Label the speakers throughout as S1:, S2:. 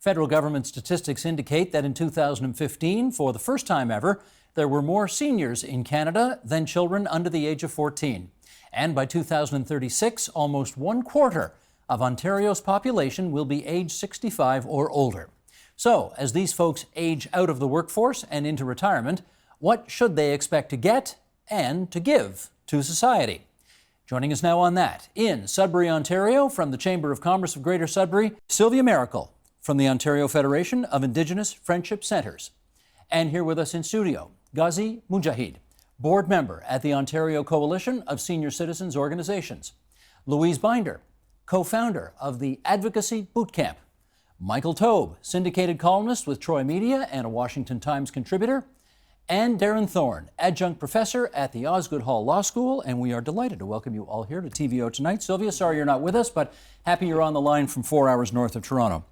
S1: Federal government statistics indicate that in 2015, for the first time ever, there were more seniors in Canada than children under the age of 14. And by 2036, almost 1/4 of Ontario's population will be age 65 or older. So, as these folks age out of the workforce and into retirement, what should they expect to get and to give to society? Joining us now on that, in Sudbury, Ontario, from the Chamber of Commerce of Greater Sudbury, Sylvia Miracle from the Ontario Federation of Indigenous Friendship Centres. And here with us in studio, Ghazi Mujahid, board member at the Ontario Coalition of Senior Citizens Organizations. Louise Binder, co-founder of the Advocacy Bootcamp. Michael Taube, syndicated columnist with Troy Media and a Washington Times contributor. And Darren Thorne, adjunct professor at the Osgoode Hall Law School. And we are delighted to welcome you all here to TVO tonight. Sylvia, sorry you're not with us, but happy you're on the line from 4 hours north of Toronto.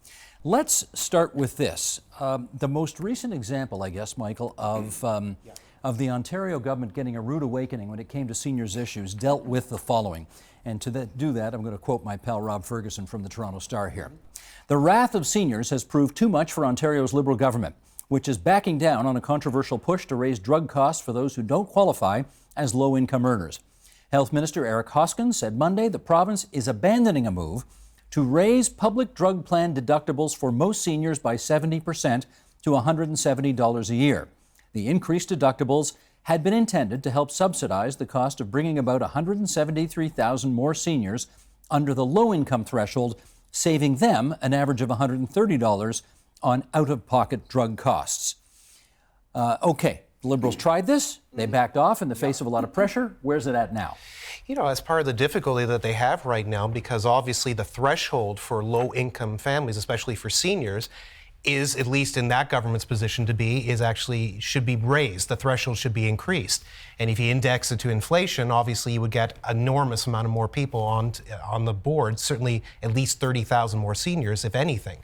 S1: Let's start with this. The most recent example, I guess, Michael, of the Ontario government getting a rude awakening when it came to seniors' issues dealt with the following. And to do that, I'm going to quote my pal Rob Ferguson from the Toronto Star here. The wrath of seniors has proved too much for Ontario's Liberal government, which is backing down on a controversial push to raise drug costs for those who don't qualify as low-income earners. Health Minister Eric Hoskins said Monday the province is abandoning a move to raise public drug plan deductibles for most seniors by 70% to $170 a year. The increased deductibles had been intended to help subsidize the cost of bringing about 173,000 more seniors under the low-income threshold, saving them an average of $130 on out-of-pocket drug costs. Okay, the Liberals tried this. They backed off in the face of a lot of pressure. Where's it at now?
S2: You know, as part of the difficulty that they have right now, because obviously the threshold for low-income families, especially for seniors, is, at least in that government's position to be, is actually should be raised. The threshold should be increased. And if you index it to inflation, obviously you would get an enormous amount of more people on the board, certainly at least 30,000 more seniors, if anything.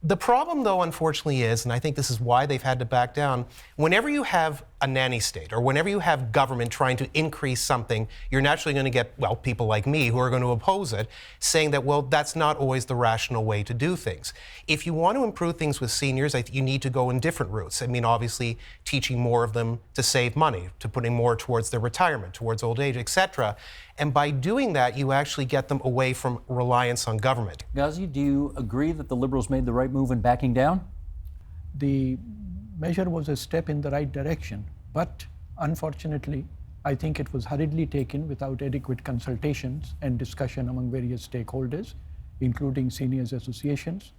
S2: The problem, though, unfortunately is, and I think this is why they've had to back down, whenever you have a nanny state or whenever you have government trying to increase something, you're naturally going to get, well, people like me who are going to oppose it, saying that, well, that's not always the rational way to do things. If you want to improve things with seniors, you need to go in different routes. I mean, obviously, teaching more of them to save money, to putting more towards their retirement, towards old age, etc. And by doing that, you actually get them away from reliance on government.
S1: Ghazi, do you agree that the Liberals made the right move in backing down?
S3: The measure was a step in the right direction, but unfortunately, I think it was hurriedly taken without adequate consultations and discussion among various stakeholders, including seniors associations,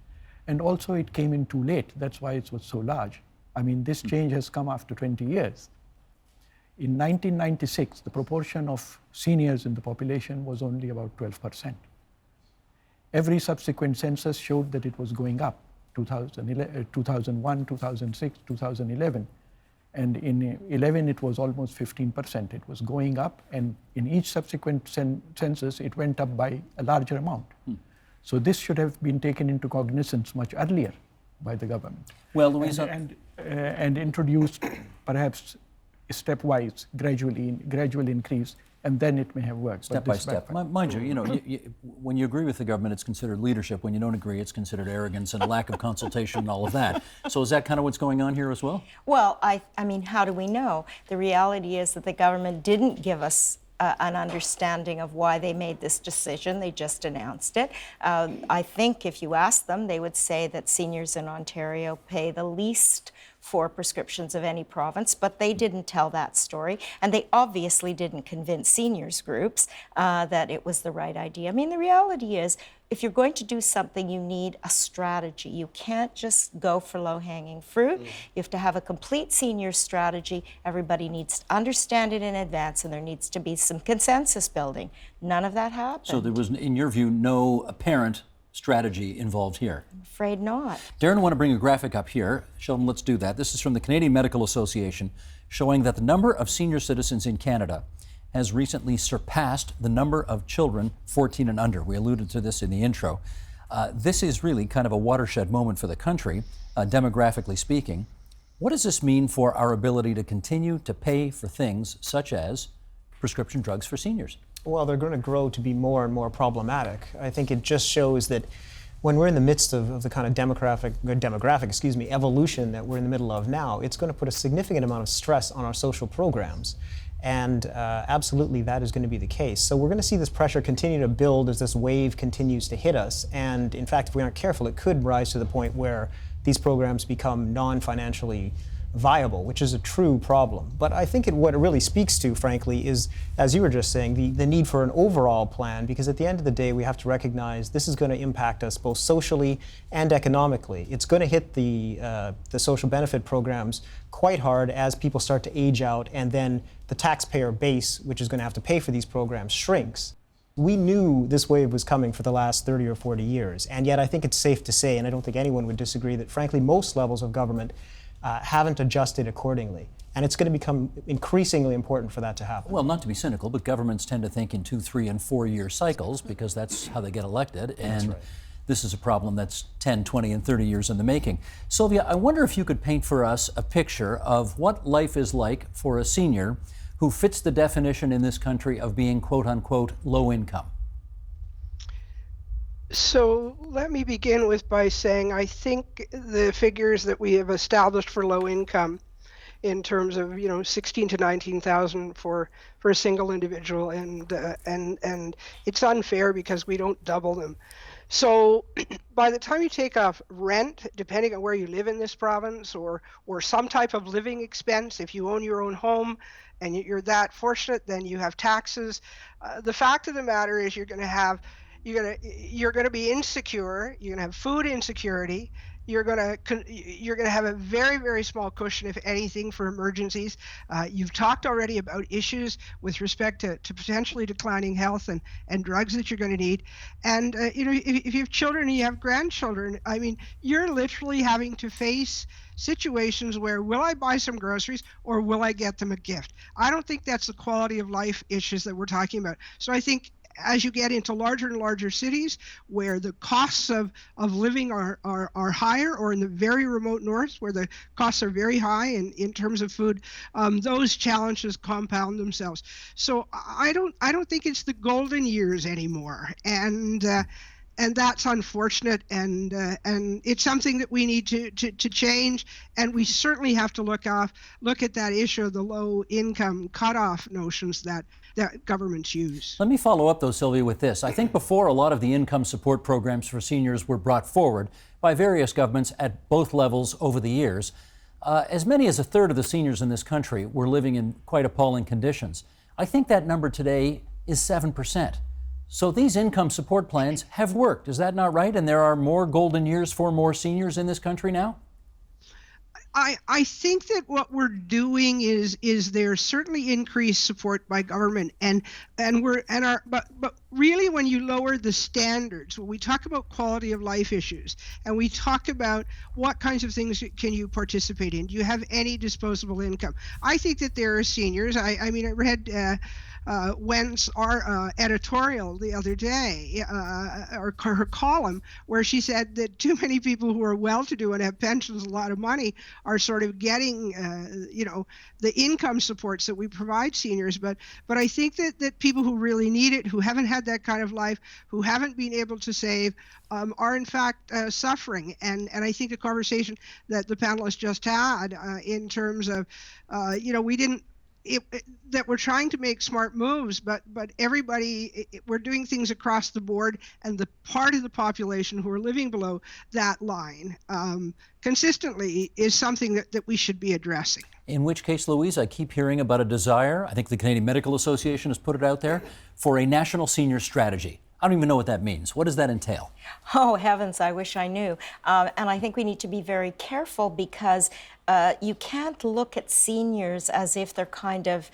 S3: and also it came in too late. That's why it was so large. I mean, this change has come after 20 years. In 1996, the proportion of seniors in the population was only about 12%. Every subsequent census showed that it was going up. 2001, 2006, 2011. And in 11, it was almost 15%. It was going up, and in each subsequent census, it went up by a larger amount. So this should have been taken into cognizance much earlier by the government.
S1: Well, Louisa,
S3: and introduced perhaps stepwise, gradual increase, and then it may have worked.
S1: Step by step. Mind you, when you agree with the government, it's considered leadership. When you don't agree, it's considered arrogance and lack of consultation and all of that. So is that kind of what's going on here as well?
S4: Well, I mean, how do we know? The reality is that the government didn't give us an understanding of why they made this decision. They just announced it. I think if you ask them, they would say that seniors in Ontario pay the least for prescriptions of any province, but they didn't tell that story. And they obviously didn't convince seniors groups that it was the right idea. I mean, the reality is, if you're going to do something, you need a strategy. You can't just go for low-hanging fruit. You have to have a complete senior strategy. Everybody needs to understand it in advance, and there needs to be some consensus building. None of that happened.
S1: So there was, in your view, no apparent strategy involved here?
S4: I'm afraid not.
S1: Darren, I want to bring a graphic up here. Sheldon, let's do that. This is from the Canadian Medical Association, showing that the number of senior citizens in Canada has recently surpassed the number of children 14 and under. We alluded to this in the intro. This is really kind of a watershed moment for the country, demographically speaking. What does this mean for our ability to continue to pay for things such as prescription drugs for seniors?
S5: Well, they're going to grow to be more and more problematic. I think it just shows that when we're in the midst of the kind of demographic evolution that we're in the middle of now, it's going to put a significant amount of stress on our social programs. And absolutely that is going to be the case. So we're going to see this pressure continue to build as this wave continues to hit us. And in fact, if we aren't careful, it could rise to the point where these programs become non-financially viable, which is a true problem. But I think what it really speaks to, frankly, is, as you were just saying, the need for an overall plan, because at the end of the day, we have to recognize this is going to impact us both socially and economically. It's going to hit the social benefit programs quite hard as people start to age out, and then the taxpayer base, which is going to have to pay for these programs, shrinks. We knew this wave was coming for the last 30 or 40 years, and yet I think it's safe to say, and I don't think anyone would disagree, that frankly most levels of government haven't adjusted accordingly. And it's going to become increasingly important for that to happen.
S1: Well, not to be cynical, but governments tend to think in 2, 3, and 4-year cycles because that's how they get elected. And
S5: That's right.
S1: This is a problem that's 10, 20, and 30 years in the making. Sylvia, I wonder if you could paint for us a picture of what life is like for a senior who fits the definition in this country of being quote unquote low income.
S6: So let me begin by saying I think the figures that we have established for low income in terms of 16 to 19,000 for a single individual, and it's unfair because we don't double them. So by the time you take off rent, depending on where you live in this province, or some type of living expense, if you own your own home and you're that fortunate, then you have taxes. The fact of the matter is you're going to be insecure. You're going to have food insecurity. You're going to have a very, very small cushion, if anything, for emergencies. You've talked already about issues with respect to potentially declining health and drugs that you're going to need. And if you have children and you have grandchildren, I mean, you're literally having to face situations where, will I buy some groceries or will I get them a gift? I don't think that's the quality of life issues that we're talking about. So I think as you get into larger and larger cities where the costs of living are higher, or in the very remote north where the costs are very high in terms of food, those challenges compound themselves. So I don't think it's the golden years anymore, and that's unfortunate, and it's something that we need to change, and we certainly have to look at that issue of the low income cutoff notions that governments use.
S1: Let me follow up, though, Sylvia, with this. I think before, a lot of the income support programs for seniors were brought forward by various governments at both levels over the years. As many as a third of the seniors in this country were living in quite appalling conditions. I think that number today is 7%. So these income support plans have worked. Is that not right? And there are more golden years for more seniors in this country now?
S6: I think that what we're doing is there's certainly increased support by government, but really when you lower the standards, when we talk about quality of life issues and we talk about what kinds of things can you participate in, do you have any disposable income? I think that there are seniors. I mean, I read Wen's editorial the other day, or her column, where she said that too many people who are well-to-do and have pensions, a lot of money, are sort of getting, the income supports that we provide seniors. But I think that people who really need it, who haven't had that kind of life, who haven't been able to save, are in fact suffering. And I think the conversation that the panelists just had in terms of, that we're trying to make smart moves, but everybody, we're doing things across the board, and the part of the population who are living below that line consistently is something that we should be addressing.
S1: In which case, Louise, I keep hearing about a desire, I think the Canadian Medical Association has put it out there, for a national senior strategy. I don't even know what that means. What does that entail?
S4: Oh, heavens, I wish I knew. And I think we need to be very careful because you can't look at seniors as if they're kind of,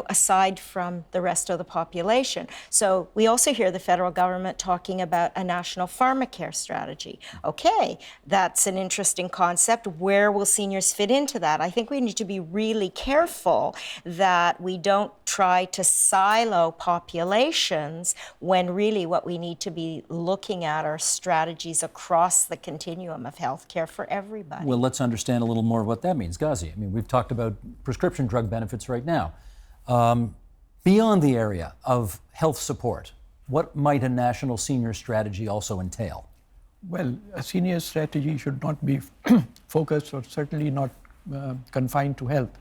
S4: aside from the rest of the population. So we also hear the federal government talking about a national pharmacare strategy. Okay, that's an interesting concept. Where will seniors fit into that? I think we need to be really careful that we don't try to silo populations when really what we need to be looking at are strategies across the continuum of healthcare for everybody.
S1: Well, let's understand a little more what that means. Ghazi, I mean, we've talked about prescription drug benefits right now. Beyond the area of health support, what might a national senior strategy also entail?
S3: Well, a senior strategy should not be focused or certainly not confined to health,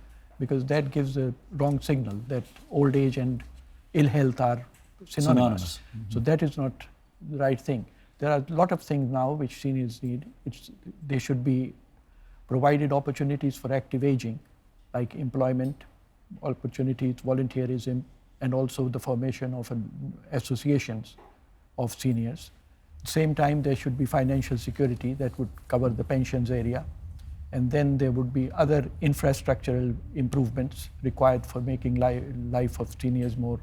S3: because that gives a wrong signal that old age and ill health are synonymous. So that is not the right thing. There are a lot of things now which seniors need. They should be provided opportunities for active aging, like employment opportunities, volunteerism, and also the formation of associations of seniors. At the same time, there should be financial security that would cover the pensions area. And then there would be other infrastructural improvements required for making life of seniors more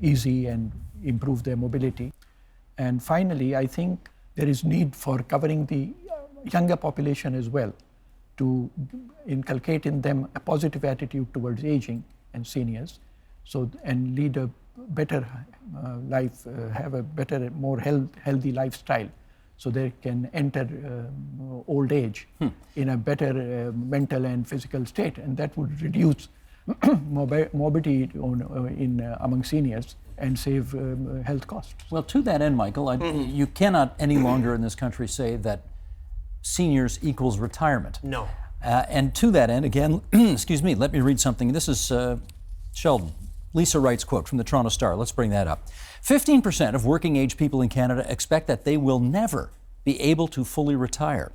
S3: easy and improve their mobility. And finally, I think there is need for covering the younger population as well, to inculcate in them a positive attitude towards aging and seniors, and lead a better life, have a better, more healthy lifestyle, so they can enter old age in a better mental and physical state, and that would reduce morbidity among seniors and save health costs.
S1: Well, to that end, Michael, you cannot any longer in this country say that seniors equals retirement.
S2: No.
S1: And to that end, again, excuse me, let me read something. This is Sheldon. Lisa Wright's quote from the Toronto Star. Let's bring that up. 15% of working age people in Canada expect that they will never be able to fully retire.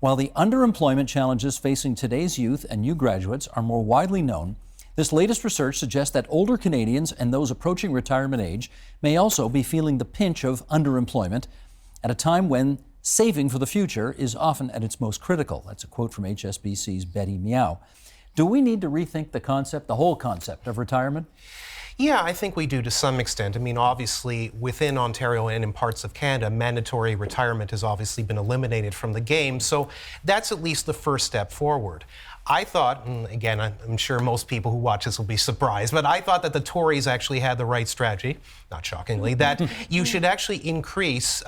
S1: While the underemployment challenges facing today's youth and new graduates are more widely known, this latest research suggests that older Canadians and those approaching retirement age may also be feeling the pinch of underemployment at a time when saving for the future is often at its most critical. That's a quote from HSBC's Betty Meow. Do we need to rethink the whole concept of retirement?
S2: Yeah, I think we do to some extent. I mean, obviously, within Ontario and in parts of Canada, mandatory retirement has obviously been eliminated from the game. So that's at least the first step forward. I thought, and again, I'm sure most people who watch this will be surprised, but I thought that the Tories actually had the right strategy, not shockingly, that you should actually increase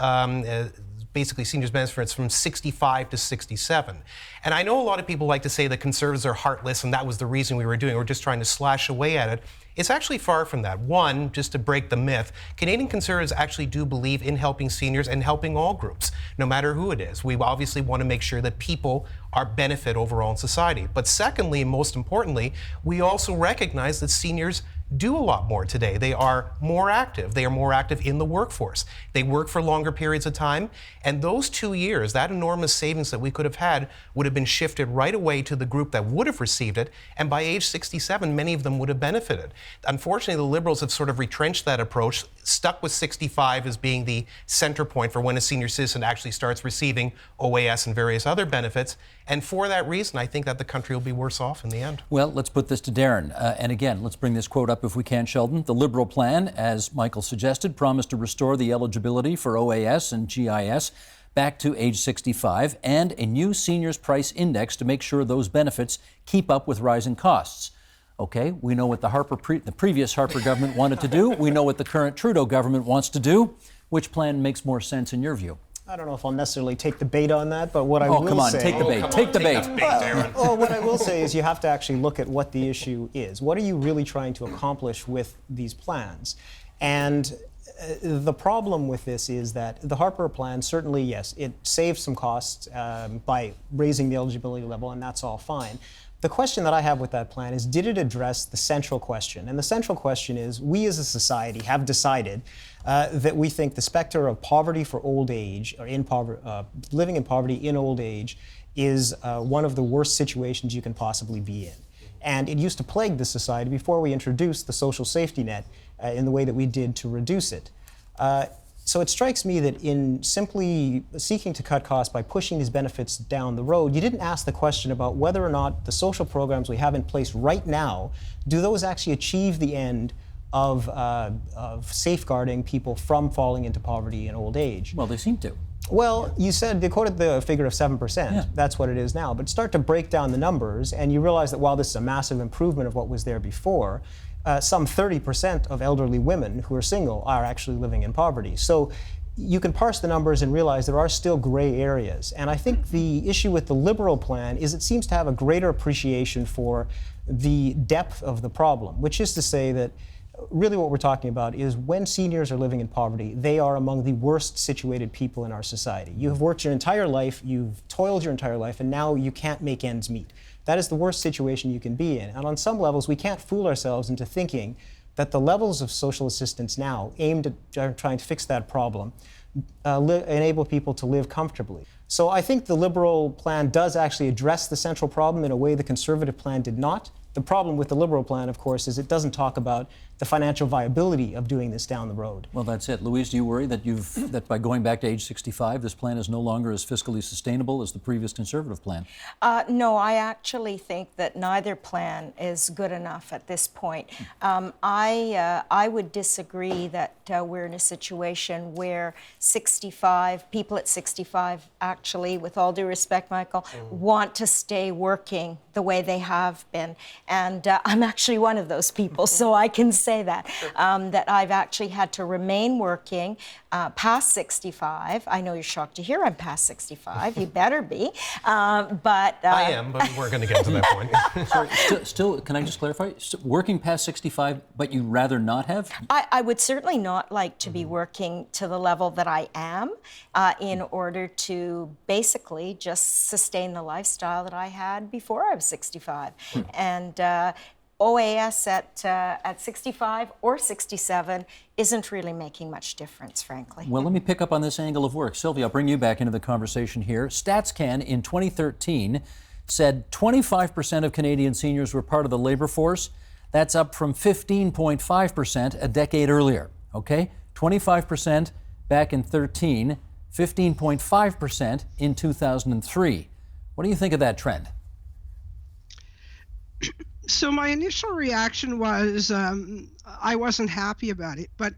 S2: basically seniors' benefits from 65 to 67. And I know a lot of people like to say that Conservatives are heartless and that was the reason we were doing it. We're just trying to slash away at it. It's actually far from that. One, just to break the myth, Canadian Conservatives actually do believe in helping seniors and helping all groups, no matter who it is. We obviously want to make sure that people are benefit overall in society. But secondly, and most importantly, we also recognize that seniors do a lot more today. They are more active. They are more active in the workforce. They work for longer periods of time. And those 2 years, that enormous savings that we could have had would have been shifted right away to the group that would have received it. And by age 67, many of them would have benefited. Unfortunately, the Liberals have sort of retrenched that approach, stuck with 65 as being the center point for when a senior citizen actually starts receiving OAS and various other benefits. And for that reason, I think that the country will be worse off in the end.
S1: Well, let's put this to Darren. And again, let's bring this quote up if we can, Sheldon. The Liberal plan, as Michael suggested, promised to restore the eligibility for OAS and GIS back to age 65 and a new seniors price index to make sure those benefits keep up with rising costs. Okay, we know what the previous Harper government wanted to do. We know what the current Trudeau government wants to do. Which plan makes more sense in your view?
S5: I don't know if I'll necessarily take the bait on that, but what I will say...
S1: Oh, come on, take the bait. Take the bait.
S5: Well, what I will say is you have to actually look at what the issue is. What are you really trying to accomplish with these plans? And the problem with this is that the Harper plan, certainly, yes, it saves some costs by raising the eligibility level, and that's all fine. The question that I have with that plan is, did it address the central question? And the central question is, we as a society have decided that we think the specter of poverty for old age, or living in poverty in old age, is one of the worst situations you can possibly be in. And it used to plague the society before we introduced the social safety net in the way that we did to reduce it. So it strikes me that in simply seeking to cut costs by pushing these benefits down the road, you didn't ask the question about whether or not the social programs we have in place right now, do those actually achieve the end of safeguarding people from falling into poverty in old age?
S1: Well, they seem to.
S5: Well, you said, they quoted the figure of 7%. Yeah. That's what it is now. But start to break down the numbers, and you realize that while this is a massive improvement of what was there before, some 30% of elderly women who are single are actually living in poverty. So you can parse the numbers and realize there are still gray areas. And I think the issue with the Liberal plan is it seems to have a greater appreciation for the depth of the problem, which is to say that really what we're talking about is when seniors are living in poverty, they are among the worst situated people in our society. You have worked your entire life, you've toiled your entire life, and now you can't make ends meet. That is the worst situation you can be in. And on some levels, we can't fool ourselves into thinking that the levels of social assistance now aimed at trying to fix that problem enable people to live comfortably. So I think the Liberal plan does actually address the central problem in a way the Conservative plan did not. The problem with the Liberal plan, of course, is it doesn't talk about the financial viability of doing this down the road.
S1: Well, that's it. Louise, do you worry that that by going back to age 65, this plan is no longer as fiscally sustainable as the previous Conservative plan?
S4: No, I actually think that neither plan is good enough at this point. I would disagree that we're in a situation where people at 65 actually, with all due respect, Michael, want to stay working the way they have been. And I'm actually one of those people, so I can say that, that I've actually had to remain working past 65. I know you're shocked to hear I'm past 65. You better be. But
S2: I am, but we're going to get to that point.
S1: Sorry, still, can I just clarify? Working past 65, but you'd rather not have?
S4: I would certainly not like to be working to the level that I am in order to basically just sustain the lifestyle that I had before I was 65. And OAS at 65 or 67 isn't really making much difference, frankly.
S1: Well, let me pick up on this angle of work. Sylvia, I'll bring you back into the conversation here. StatsCan in 2013 said 25% of Canadian seniors were part of the labor force. That's up from 15.5% a decade earlier, okay? 25% back in 13, 15.5% in 2003. What do you think of that trend?
S6: So my initial reaction was I wasn't happy about it, but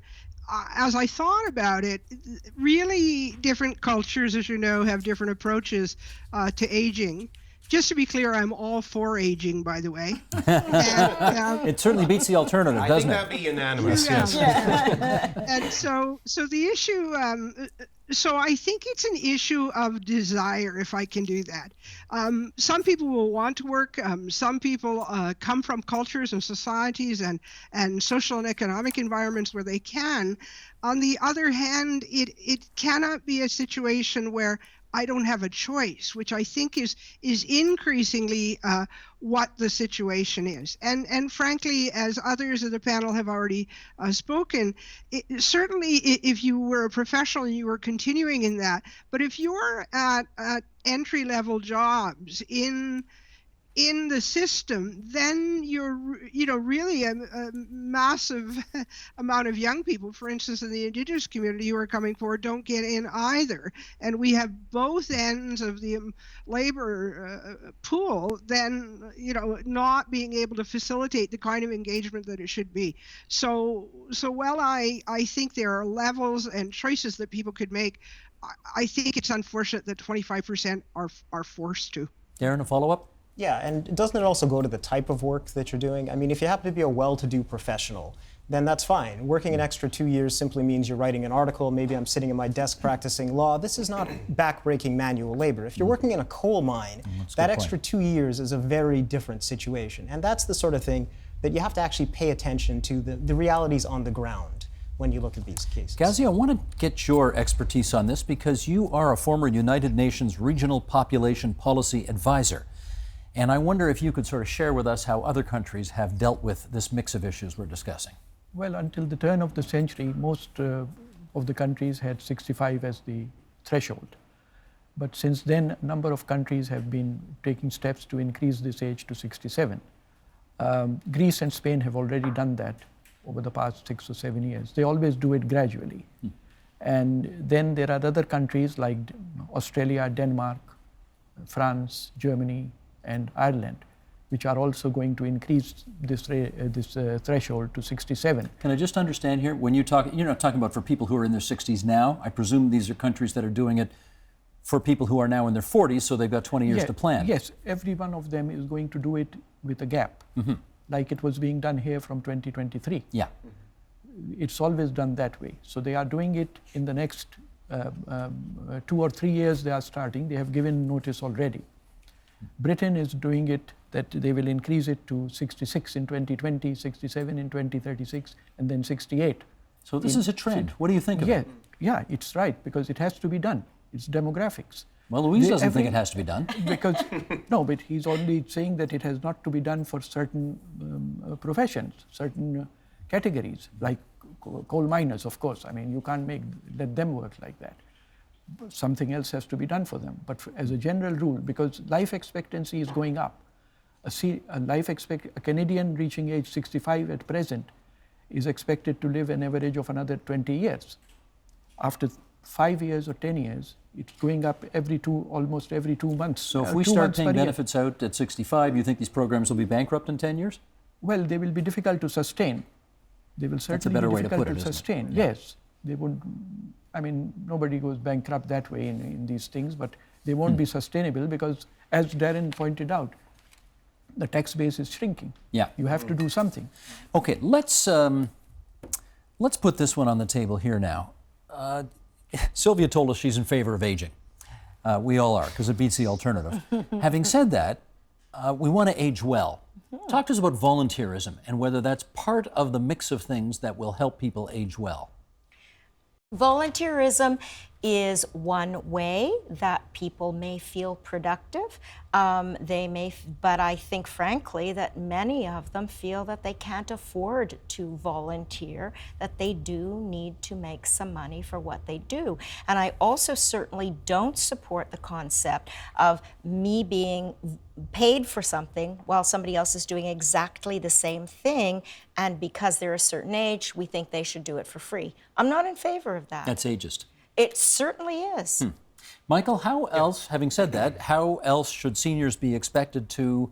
S6: as I thought about it, really different cultures, as you know, have different approaches to aging. Just to be clear, I'm all for aging, by the way. And,
S1: it certainly beats the alternative, doesn't it?
S2: I think that'd be unanimous, yes.
S6: And so the issue, so I think it's an issue of desire, if I can do that. Some people will want to work. Some people come from cultures and societies and social and economic environments where they can. On the other hand, it cannot be a situation where I don't have a choice, which I think is increasingly what the situation is. And frankly, as others of the panel have already spoken, certainly if you were a professional and you were continuing in that, but if you're at entry-level jobs in the system, then you're, really a massive amount of young people, for instance, in the Indigenous community who are coming forward, don't get in either. And we have both ends of the labor pool then, not being able to facilitate the kind of engagement that it should be. So while I think there are levels and choices that people could make, I think it's unfortunate that 25% are forced to.
S1: Darren, a follow-up?
S5: Yeah, and doesn't it also go to the type of work that you're doing? I mean, if you happen to be a well-to-do professional, then that's fine. Working an extra 2 years simply means you're writing an article, maybe I'm sitting at my desk practicing law. This is not back-breaking manual labor. If you're working in a coal mine, that extra 2 years is a very different situation. And that's the sort of thing that you have to actually pay attention to, the realities on the ground when you look at these cases.
S1: Gazi, I want to get your expertise on this because you are a former United Nations Regional Population Policy Advisor. And I wonder if you could sort of share with us how other countries have dealt with this mix of issues we're discussing.
S3: Well, until the turn of the century, most of the countries had 65 as the threshold. But since then, a number of countries have been taking steps to increase this age to 67. Greece and Spain have already done that over the past 6 or 7 years. They always do it gradually. And then there are other countries like Australia, Denmark, France, Germany, and Ireland, which are also going to increase this threshold to 67.
S1: Can I just understand here, when you're not talking about for people who are in their 60s now. I presume these are countries that are doing it for people who are now in their 40s, so they've got 20 years to plan.
S3: Yes, every one of them is going to do it with a gap, like it was being done here from 2023.
S1: Yeah.
S3: It's always done that way. So they are doing it in the next 2 or 3 years they are starting. They have given notice already. Britain is doing it that they will increase it to 66 in 2020, 67 in 2036, and then 68.
S1: So this is a trend. What do you think of it?
S3: Yeah, it's right, because it has to be done. It's demographics.
S1: Well, Louise doesn't think it has to be done.
S3: Because, no, but he's only saying that it has not to be done for certain professions, certain categories, like coal miners, of course. I mean, you can't let them work like that. Something else has to be done for them. But as a general rule, because life expectancy is going up, a Canadian reaching age 65 at present is expected to live an average of another 20 years. After 5 years or 10 years, it's going up almost every 2 months.
S1: So if we start paying benefits out at 65, you think these programs will be bankrupt in 10 years?
S3: Well, they will be difficult to sustain. They will certainly be difficult to sustain. Yes, they would. I mean, nobody goes bankrupt that way in these things, but they won't be sustainable because, as Darren pointed out, the tax base is shrinking.
S1: Yeah.
S3: You have to do something.
S1: Okay, let's put this one on the table here now. Sylvia told us she's in favor of aging. We all are, because it beats the alternative. Having said that, we want to age well. Talk to us about volunteerism and whether that's part of the mix of things that will help people age well.
S4: Volunteerism is one way that people may feel productive. But I think, frankly, that many of them feel that they can't afford to volunteer, that they do need to make some money for what they do. And I also certainly don't support the concept of me being paid for something while somebody else is doing exactly the same thing, and because they're a certain age, we think they should do it for free. I'm not in favor of that.
S1: That's ageist.
S4: It certainly is.
S1: Michael, how else, having said that, how else should seniors be expected to,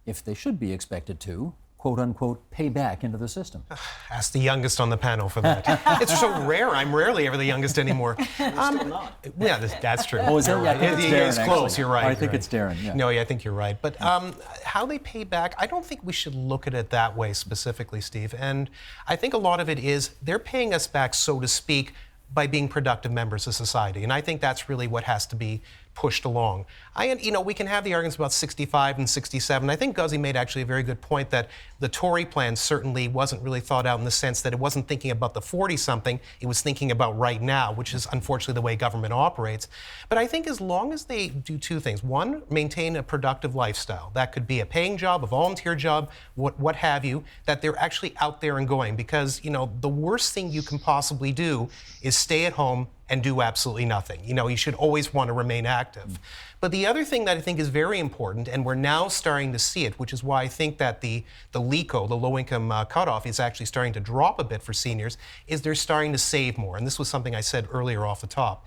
S1: if they should be expected to, quote unquote, pay back into the system?
S2: Ask the youngest on the panel for that. It's so rare. I'm rarely ever the youngest anymore. Yeah, that's true.
S1: Oh, is that right?
S2: It's Darren, close. You're right.
S1: I think it's Darren. Yeah.
S2: No, I think you're right. But how they pay back, I don't think we should look at it that way specifically, Steve. And I think a lot of it is they're paying us back, so to speak, by being productive members of society. And I think that's really what has to be pushed along. We can have the arguments about 65 and 67. I think Guzzi made actually a very good point that the Tory plan certainly wasn't really thought out in the sense that it wasn't thinking about the 40-something, it was thinking about right now, which is unfortunately the way government operates. But I think as long as they do two things. One, maintain a productive lifestyle. That could be a paying job, a volunteer job, what have you, that they're actually out there and going. Because, the worst thing you can possibly do is stay at home and do absolutely nothing. You should always want to remain active. But the other thing that I think is very important, and we're now starting to see it, which is why I think that the LICO, the low-income cutoff, is actually starting to drop a bit for seniors, is they're starting to save more. And this was something I said earlier off the top.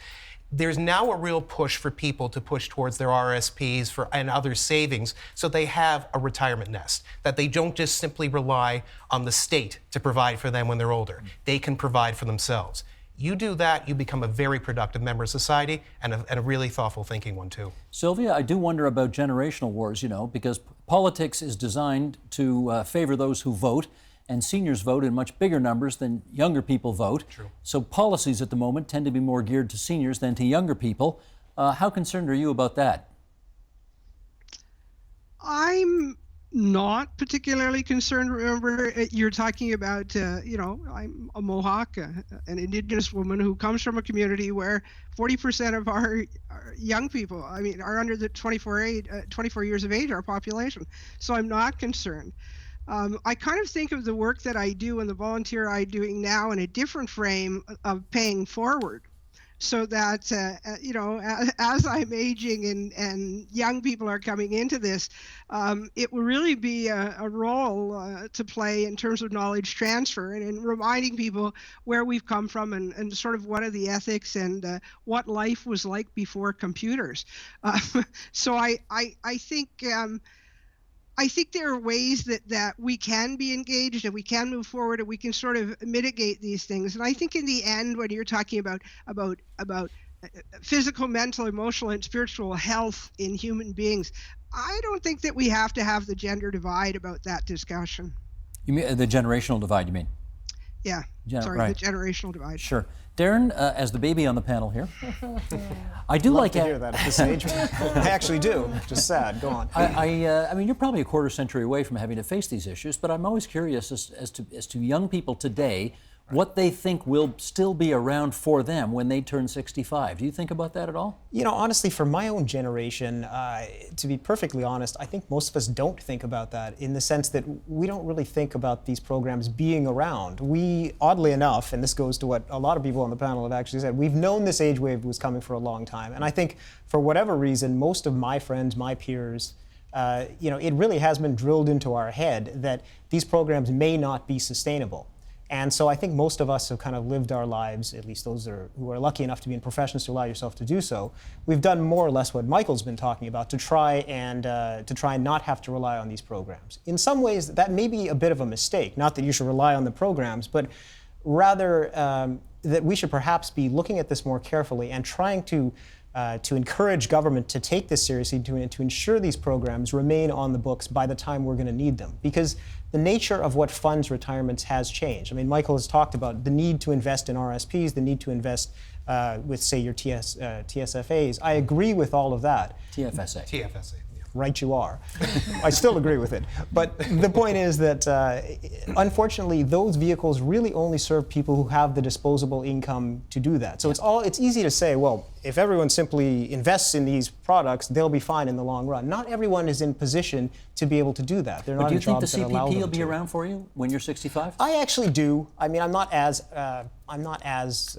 S2: There's now a real push for people to push towards their RSPs and other savings so they have a retirement nest, that they don't just simply rely on the state to provide for them when they're older. They can provide for themselves. You do that, you become a very productive member of society and a really thoughtful thinking one too.
S1: Sylvia, I do wonder about generational wars, because politics is designed to favor those who vote, and seniors vote in much bigger numbers than younger people vote.
S2: True.
S1: So policies at the moment tend to be more geared to seniors than to younger people. How concerned are you about that?
S6: I'm not particularly concerned. Remember, you're talking about, I'm a Mohawk, an Indigenous woman who comes from a community where 40% of our young people, are under the 24 years of age, our population. So I'm not concerned. I kind of think of the work that I do and the volunteer I'm doing now in a different frame of paying forward. So that, as I'm aging and young people are coming into this, it will really be a role to play in terms of knowledge transfer and in reminding people where we've come from and sort of what are the ethics and what life was like before computers. So I think there are ways that we can be engaged and we can move forward and we can sort of mitigate these things. And I think in the end, when you're talking about physical, mental, emotional, and spiritual health in human beings, I don't think that we have to have the gender divide about that discussion.
S1: You mean the generational divide, you mean?
S6: Yeah. Sorry,
S1: right.
S6: the generational divide.
S1: Sure. Darren, as the baby on the panel here, I do
S5: Love
S1: like
S5: to hear that at this age. I actually do. Just sad. Go on.
S1: I mean, you're probably a quarter century away from having to face these issues, but I'm always curious as to young people today, what they think will still be around for them when they turn 65. Do you think about that at all?
S5: You know, honestly, for my own generation, to be perfectly honest, I think most of us don't think about that in the sense that we don't really think about these programs being around. We, oddly enough, and this goes to what a lot of people on the panel have actually said, we've known this age wave was coming for a long time. And I think for whatever reason, most of my friends, my peers, you know, it really has been drilled into our head that these programs may not be sustainable. And so I think most of us have kind of lived our lives, at least those who are lucky enough to be in professions to allow yourself to do so. We've done more or less what Michael's been talking about to try and not have to rely on these programs. In some ways, that may be a bit of a mistake. Not that you should rely on the programs, but rather that we should perhaps be looking at this more carefully and trying to encourage government to take this seriously, to ensure these programs remain on the books by the time we're going to need them. Because the nature of what funds retirements has changed. I mean, Michael has talked about the need to invest in RSPs, the need to invest with, say, your TSFAs. I agree with all of that.
S1: TFSA.
S2: TFSA.
S5: Right you are. I still agree with it. But the point is that, unfortunately, those vehicles really only serve people who have the disposable income to do that. So it's easy to say, well, if everyone simply invests in these products, they'll be fine in the long run. Not everyone is in position to be able to do that. They're
S1: But
S5: not
S1: do you
S5: in
S1: think the
S5: jobs that allow
S1: CPP
S5: them
S1: will be
S5: to.
S1: around for you when you're 65?
S5: I actually do. I mean, I'm not as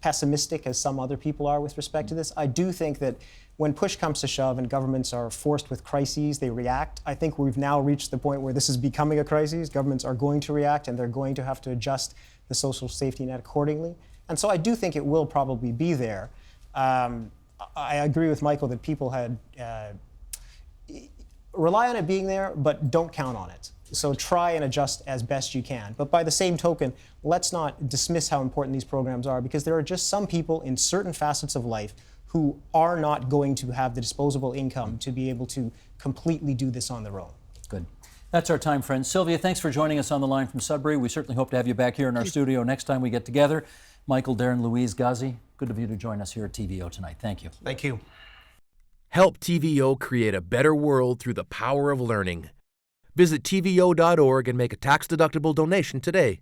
S5: pessimistic as some other people are with respect to this. I do think that when push comes to shove and governments are forced with crises, they react. I think we've now reached the point where this is becoming a crisis. Governments are going to react and they're going to have to adjust the social safety net accordingly. And so I do think it will probably be there. I agree with Michael that people had rely on it being there, but don't count on it. So try and adjust as best you can. But by the same token, let's not dismiss how important these programs are, because there are just some people in certain facets of life who are not going to have the disposable income to be able to completely do this on their own.
S1: Good. That's our time, friends. Sylvia, thanks for joining us on the line from Sudbury. We certainly hope to have you back here in our studio next time we get together. Michael, Darren, Louise, Ghazi, good of you to join us here at TVO tonight. Thank you.
S2: Thank you.
S7: Help TVO create a better world through the power of learning. Visit TVO.org and make a tax-deductible donation today.